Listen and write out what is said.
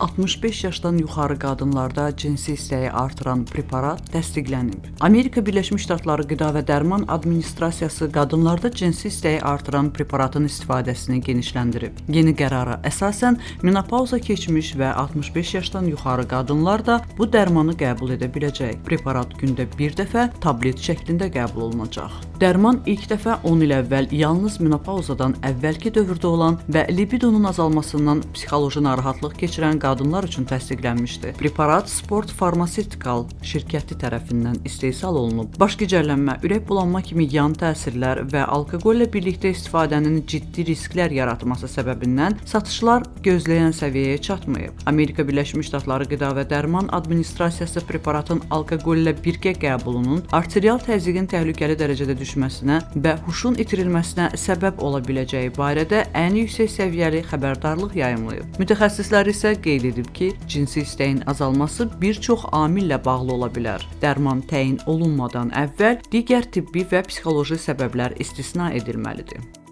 65 yaşdan yuxarı qadınlarda cinsi istəyi artıran preparat təsdiqlənib. Amerika Birləşmiş Ştatları Qida və Dərman Administrasiyası qadınlarda cinsi istəyi artıran preparatın istifadəsini genişləndirib. Yeni qərara əsasən menopauza keçmiş və 65 yaşdan yuxarı qadınlar da bu dərmanı qəbul edə biləcək. Preparat gündə bir dəfə tablet şəklində qəbul olunacaq. Dərman ilk dəfə 10 il əvvəl yalnız menopauzadan əvvəlki dövrdə olan və libidonun azalmasından psixoloji narahatlıq keçirən qadınlar üçün təsdiqlənmişdi. Preparat Sport Pharmaceutical şirkəti tərəfindən istehsal olunub. Baş gicəllənmə, ürək bulanma kimi yan təsirlər və alkoqollə birlikdə istifadənin ciddi risklər yaratması səbəbindən satışlar gözləyən səviyyəyə çatmayıb. Amerika Birləşmiş Ştatları Qida və Dərman Administrasiyası preparatın alkoqollə birgə qəbulunun arterial təzyiqin təhlükəli dərəcədə düşməsinə və huşun itirilməsinə səbəb ola biləcəyi barədə ən yüksək səviyyəli xəbərdarlıq yayımlayıb. Mütəxəssislər isə qeyd edib ki, cinsi istəyin azalması bir çox amillə bağlı ola bilər. Dərman təyin olunmadan əvvəl digər tibbi və psixoloji səbəblər istisna edilməlidir.